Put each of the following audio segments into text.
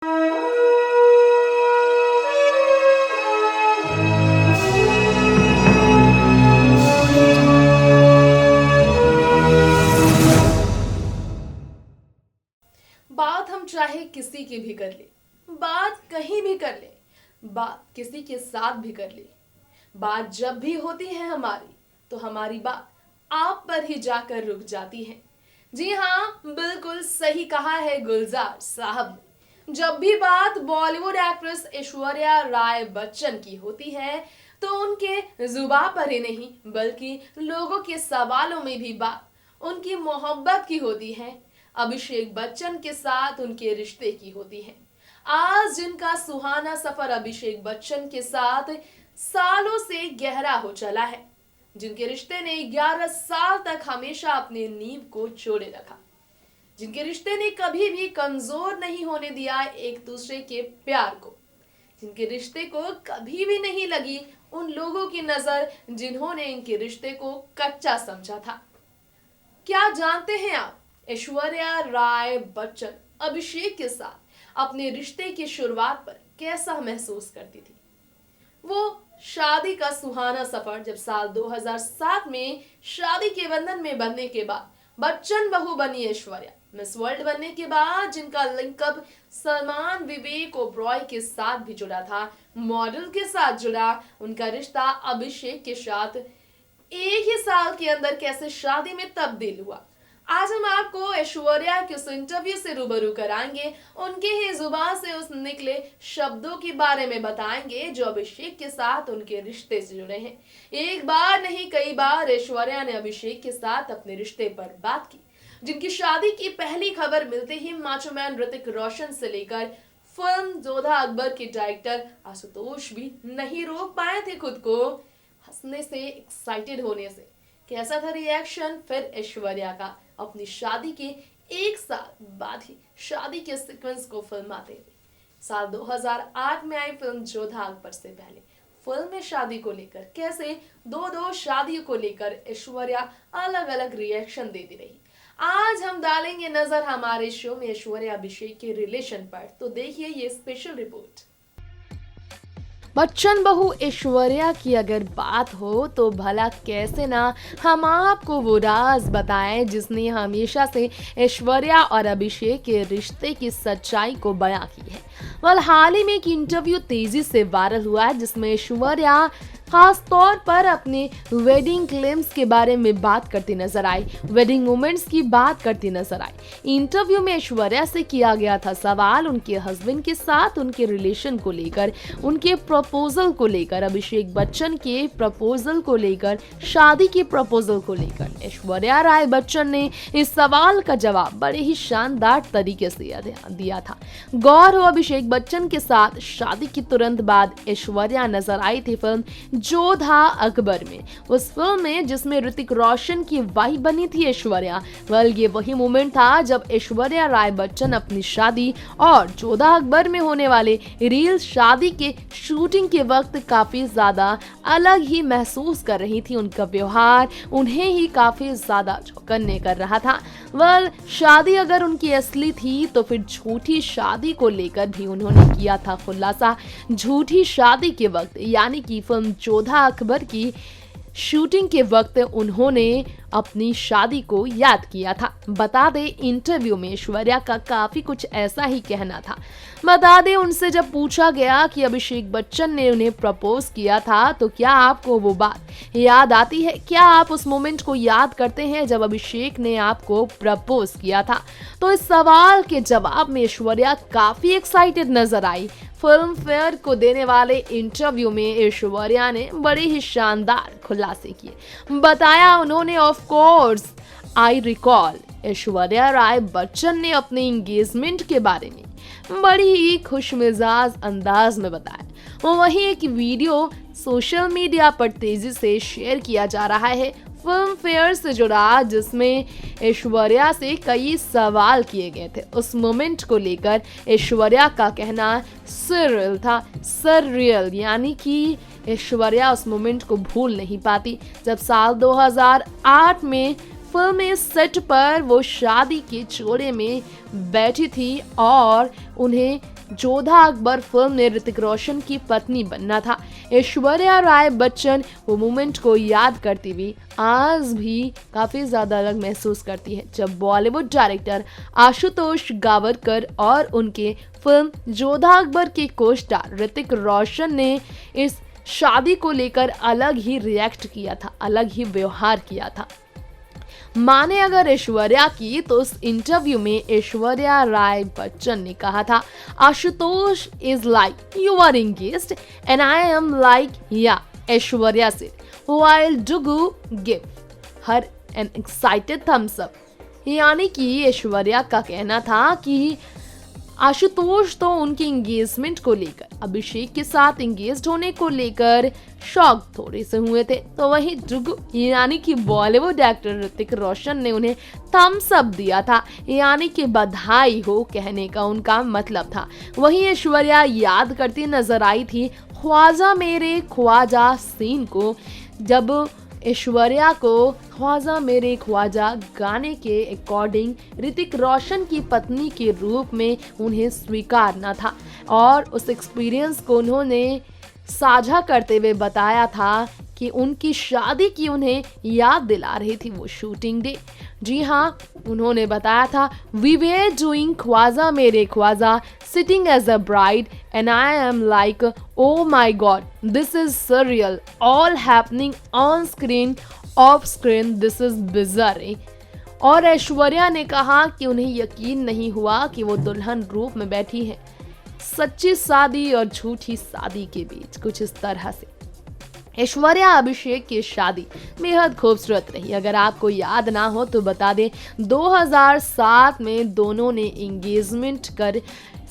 बात हम चाहे किसी की भी कर ले, बात कहीं भी कर ले, बात किसी के साथ भी कर ले, बात जब भी होती है हमारी, तो हमारी बात आप पर ही जाकर रुक जाती है। जी हाँ, बिल्कुल सही कहा है गुलजार साहब ने। जब भी बात बॉलीवुड एक्ट्रेस ऐश्वर्या राय बच्चन की होती है, तो उनके जुबान पर ही नहीं बल्कि लोगों के सवालों में भी बात उनकी मोहब्बत की होती है। अभिषेक बच्चन के साथ उनके रिश्ते की होती है। आज जिनका सुहाना सफर अभिषेक बच्चन के साथ सालों से गहरा हो चला है, जिनके रिश्ते ने 11 साल तक हमेशा अपने नींव को जोड़े रखा, जिनके रिश्ते ने कभी भी कमजोर नहीं होने दिया एक दूसरे के प्यार को, जिनके रिश्ते को कभी भी नहीं लगी उन लोगों की नजर जिन्होंने इनके रिश्ते को कच्चा समझा था। क्या जानते हैं आप, ऐश्वर्या राय बच्चन अभिषेक के साथ अपने रिश्ते की शुरुआत पर कैसा महसूस करती थी? वो शादी का सुहाना सफर जब साल 2007 में शादी के बंधन में बनने के बाद बच्चन बहू बनी ऐश्वर्या, मिस वर्ल्ड बनने के बाद जिनका लिंकअप सलमान विवेक ओबरॉय के साथ भी जुड़ा था, मॉडल के साथ जुड़ा, उनका रिश्ता अभिषेक के साथ एक ही साल के अंदर कैसे शादी में तब्दील हुआ। आज हम आपको ऐश्वर्या के उस इंटरव्यू से रूबरू कराएंगे, उनके ही जुबान से उस निकले शब्दों के बारे में बताएंगे जो अभिषेक के साथ उनके रिश्ते से जुड़े हैं। एक बार नहीं कई बार ऐश्वर्या ने अभिषेक के साथ अपने रिश्ते पर बात की, जिनकी शादी की पहली खबर मिलते ही माचो मैन ऋतिक रोशन से लेकर फिल्म जोधा अकबर के डायरेक्टर आशुतोष भी नहीं रोक पाए थे खुद को हंसने से, एक्साइटेड होने से। कैसा था रिएक्शन फिर ऐश्वर्या का अपनी शादी के एक साल बाद ही शादी के सीक्वेंस को फिल्माते हुए? साल 2008 में आई फिल्म जोधा अकबर से पहले फिल्म में शादी को लेकर कैसे दो शादियों को लेकर ऐश्वर्या अलग अलग रिएक्शन देती रही। आज हम डालेंगे नजर हमारे शो में ऐश्वर्या अभिषेक के रिलेशन पर, तो देखिए ये स्पेशल रिपोर्ट। बच्चन बहू ऐश्वर्या की अगर बात हो तो भला कैसे ना हम आपको वो राज बताएं जिसने हमेशा से ऐश्वर्या और अभिषेक के रिश्ते की सच्चाई को बयां की है। हाल ही में एक इंटरव्यू तेजी से वायरल हुआ है जिसमें ऐश्वर्या खास तौर पर अपने वेडिंग क्लेम्स के बारे में बात करती नजर आई, वेडिंग मोमेंट्स की बात करती नजर आई। इंटरव्यू में ऐश्वर्या से किया गया था सवाल उनके हस्बैंड के साथ उनके रिलेशन को लेकर, उनके प्रपोजल को लेकर, अभिषेक बच्चन के प्रपोजल को लेकर, शादी के प्रपोजल को लेकर। ऐश्वर्या राय बच्चन ने इस सवाल का जवाब बड़े ही शानदार तरीके से दिया था। गौर हो, अभिषेक बच्चन के साथ शादी के तुरंत बाद ऐश्वर्या नजर आई थी फिल्म जोधा अकबर में, उस फिल्म में जिसमें ऋतिक रोशन की वाइफ बनी थी ऐश्वर्या। ये वही मोमेंट था जब ऐश्वर्या राय बच्चन अपनी शादी और जोधा अकबर में होने वाले रियल शादी के शूटिंग के वक्त काफी ज्यादा अलग ही महसूस कर रही थी। उनका व्यवहार उन्हें ही काफी ज्यादा चौकन्ने कर रहा था। शादी अगर उनकी असली थी तो फिर झूठी शादी को लेकर भी उन्होंने किया था खुलासा। झूठी शादी के वक्त यानी कि फिल्म जोधा अकबर की शूटिंग के वक्त उन्होंने अपनी शादी को याद किया था। बता दें, इंटरव्यू में ऐश्वर्या का काफी कुछ ऐसा ही कहना था। बता दें, उनसे जब पूछा गया कि अभिषेक बच्चन ने उन्हें प्रपोज किया था तो क्या आपको वो बात याद आती है, क्या आप उस मोमेंट को याद करते हैं जब अभिषेक ने आपको प्रपोज किया था? तो इस सवाल के जवाब में ऐश्वर्या काफी एक्साइटेड नजर आई। फिल्म फेयर को देने वाले इंटरव्यू में ऐश्वर्या ने बड़े ही शानदार खुलासे किए। बताया उन्होंने, of course I recall. Aishwarya Rai Bachchan ने अपने एंगेजमेंट के बारे में बड़ी ही खुशमिजाज अंदाज में बताया। वहीं एक वीडियो सोशल मीडिया पर तेजी से शेयर किया जा रहा है फिल्म फेयर से जुड़ा, जिसमें ऐश्वर्या से कई सवाल किए गए थे। उस मोमेंट को लेकर ऐश्वर्या का कहना सररियल था, सररियल यानी कि ऐश्वर्या उस मोमेंट को भूल नहीं पाती जब साल 2008 में फिल्म सेट पर वो शादी के जोड़े में बैठी थी और उन्हें जोधा अकबर फिल्म में ऋतिक रोशन की पत्नी बनना था। ऐश्वर्या राय बच्चन वो मोमेंट को याद करती हुई आज भी काफी ज्यादा अलग महसूस करती है जब बॉलीवुड डायरेक्टर आशुतोष गावरकर और उनके फिल्म जोधा अकबर के को स्टार ऋतिक रोशन ने इस शादी को लेकर अलग ही रिएक्ट किया था, अलग ही व्यवहार किया था। माने अगर ऐश्वर्या की तो उस इंटरव्यू में ऐश्वर्या राय बच्चन ने कहा था, Ashutosh is like you are engaged and I am like yeah. Aishwarya से व्हाइल डुगू give her an excited thumbs up. यानी कि ऐश्वर्या का कहना था कि आशुतोष तो उनके एंगेजमेंट को लेकर, अभिषेक के साथ एंगेज्ड होने को लेकर शॉक थोड़े से हुए थे, तो वहीं जुग यानी कि बॉलीवुड एक्टर ऋतिक रोशन ने उन्हें थम्स अप दिया था, यानी कि बधाई हो कहने का उनका मतलब था। वहीं ऐश्वर्या याद करती नजर आई थी ख्वाजा मेरे ख्वाजा सीन को, जब ऐश्वर्या को ख्वाजा मेरे ख्वाजा गाने के अकॉर्डिंग ऋतिक रोशन की पत्नी के रूप में उन्हें स्वीकारना था और उस एक्सपीरियंस को उन्होंने साझा करते हुए बताया था कि उनकी शादी की उन्हें याद दिला रही थी वो शूटिंग डे। जी हाँ, उन्होंने बताया था वी वेर डूइंग ख्वाजा मेरे Khwaja sitting as a bride and I am like oh my god this is surreal all happening on screen off screen this is bizarre। और ऐश्वर्या ने कहा कि उन्हें यकीन नहीं हुआ कि वो दुल्हन रूप में बैठी है सच्ची शादी और झूठी शादी के बीच, कुछ इस तरह से। ऐश्वर्या अभिषेक की शादी बेहद खूबसूरत रही। अगर आपको याद ना हो तो बता दें 2007 में दोनों ने एंगेजमेंट कर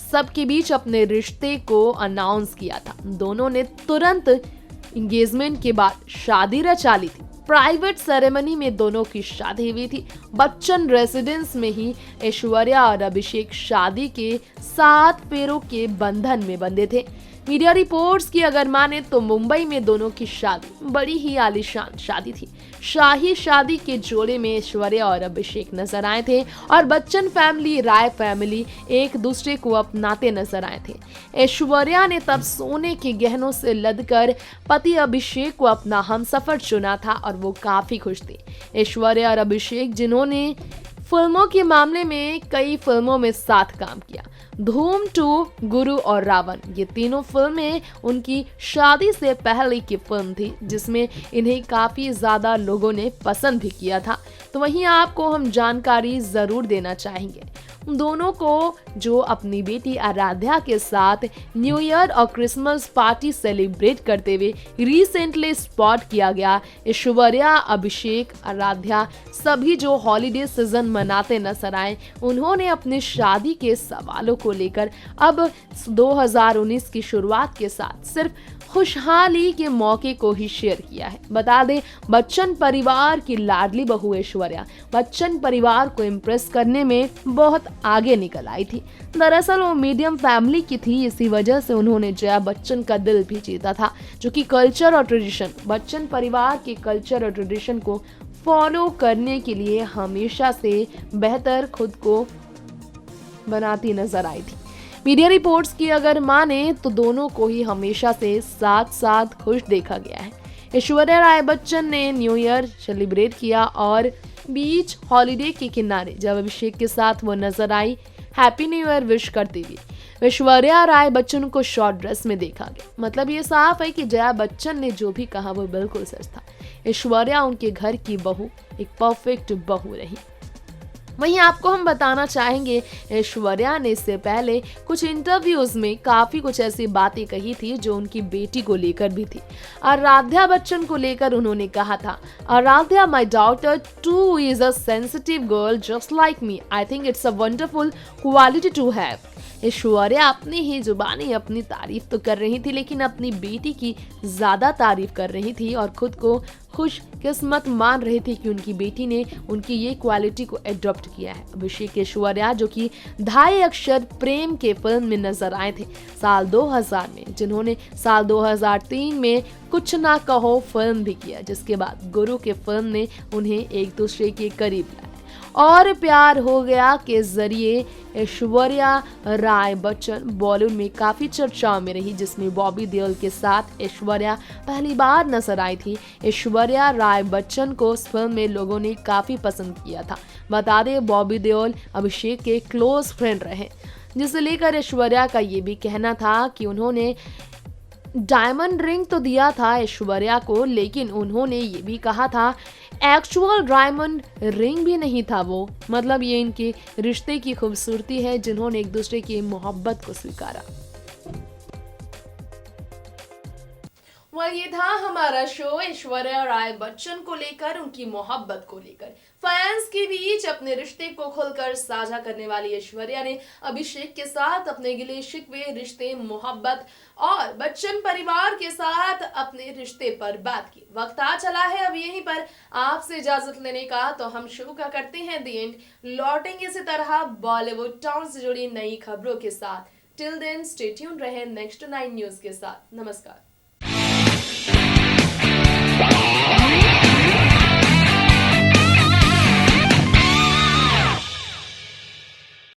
सबके बीच अपने रिश्ते को अनाउंस किया था। दोनों ने तुरंत एंगेजमेंट के बाद शादी रचा ली थी। प्राइवेट सेरेमनी में दोनों की शादी हुई थी। बच्चन रेसिडेंस में ही ऐश्वर्या और अभिषेक शादी के 7 फेरों के बंधन में बंधे थे। मीडिया रिपोर्ट्स की अगर माने तो मुंबई में दोनों की शादी बड़ी ही आलीशान शादी थी। शाही शादी के जोड़े में ऐश्वर्या और अभिषेक नजर आए थे और बच्चन फैमिली राय फैमिली एक दूसरे को अपनाते नजर आए थे। ऐश्वर्या ने तब सोने के गहनों से लदकर पति अभिषेक को अपना हमसफर चुना था और वो काफी खुश थे। ऐश्वर्या और अभिषेक जिन्होंने फिल्मों के मामले में कई फिल्मों में साथ काम किया, धूम 2, गुरु और रावण, ये तीनों फिल्में उनकी शादी से पहले की फिल्म थी जिसमें इन्हें काफी ज्यादा लोगों ने पसंद भी किया था। तो वहीं आपको हम जानकारी जरूर देना चाहेंगे दोनों को जो अपनी बेटी आराध्या के साथ न्यू ईयर और क्रिसमस पार्टी सेलिब्रेट करते हुए रिसेंटली स्पॉट किया गया। ऐश्वर्या अभिषेक आराध्या सभी जो हॉलीडे सीजन मनाते नजर आए, उन्होंने अपनी शादी के सवालों को लेकर अब 2019 की शुरुआत के साथ सिर्फ खुशहाली के मौके को ही शेयर किया है। बता दें बच्चन परिवार की लाडली बहू ऐश्वर्या बच्चन परिवार को इम्प्रेस करने में बहुत आगे निकल आई थी। दरअसल वो मीडियम फैमिली की थी, इसी वजह से उन्होंने जया बच्चन का दिल भी जीता था, जो कि कल्चर और ट्रेडिशन बच्चन परिवार के कल्चर और ट्रेडिशन को फॉलो करने के लिए हमेशा से बेहतर खुद को बनाती नजर आई थी। मीडिया रिपोर्ट्स की अगर माने तो दोनों को ही हमेशा से साथ साथ खुश देखा गया है। ऐश्वर्या राय बच्चन ने न्यू ईयर सेलिब्रेट किया और बीच हॉलिडे के किनारे जब अभिषेक के साथ वो नजर आई हैप्पी न्यू ईयर विश करती हुई। ऐश्वर्या राय बच्चन को शॉर्ट ड्रेस में देखा गया। मतलब ये साफ है कि जया बच्चन ने जो भी कहा वो बिल्कुल सच था। ऐश्वर्या उनके घर की बहू, एक परफेक्ट बहू रही। वहीं आपको हम बताना चाहेंगे ऐश्वर्या ने इससे पहले कुछ इंटरव्यूज में काफी कुछ ऐसी बातें कही थी जो उनकी बेटी को लेकर भी थी। आराध्या बच्चन को लेकर उन्होंने कहा था, Aaradhya my daughter too is a sensitive girl just like me, I think it's a wonderful quality to have. Aishwarya अपनी ही जुबानी अपनी तारीफ तो कर रही थी, लेकिन अपनी बेटी की ज्यादा तारीफ कर रही थी और खुद को खुशकिस्मत मान रही थी कि उनकी बेटी ने उनकी ये क्वालिटी को एडॉप्ट किया है। अभिषेक ऐश्वर्या जो कि ढाई अक्षर प्रेम के फिल्म में नजर आए थे साल 2000 में, जिन्होंने साल 2003 में कुछ ना कहो फिल्म भी किया, जिसके बाद गुरु के फिल्म ने उन्हें एक दूसरे के करीब लाया और प्यार हो गया के जरिए ऐश्वर्या राय बच्चन बॉलीवुड में काफी चर्चाओं में रही, जिसमें बॉबी देओल के साथ ऐश्वर्या पहली बार नजर आई थी। ऐश्वर्या राय बच्चन को इस फिल्म में लोगों ने काफी पसंद किया था। बता दें बॉबी देओल अभिषेक के क्लोज फ्रेंड रहे, जिसे लेकर ऐश्वर्या का ये भी कहना था कि उन्होंने डायमंड रिंग तो दिया था ऐश्वर्या को, लेकिन उन्होंने ये भी कहा था एक्चुअल डायमंड रिंग भी नहीं था वो। मतलब ये इनके रिश्ते की खूबसूरती है, जिन्होंने एक दूसरे की मोहब्बत को स्वीकारा। ये था हमारा शो ऐश्वर्या राय बच्चन को लेकर, उनकी मोहब्बत को लेकर। फैंस के बीच अपने रिश्ते को खुलकर साझा करने वाली ऐश्वर्या ने अभिषेक के साथ अपने गिले शिकवे, रिश्ते, मोहब्बत और बच्चन परिवार के साथ अपने रिश्ते पर बात की। वक्त आ चला है अब यहीं पर आपसे इजाजत लेने का, तो हम शो का करते हैं दी एंड। लौटेंगे इसी तरह बॉलीवुड टाउन से जुड़ी नई खबरों के साथ। टिल देन स्टे ट्यून्ड रहे नेक्स्ट 9 न्यूज के साथ। नमस्कार।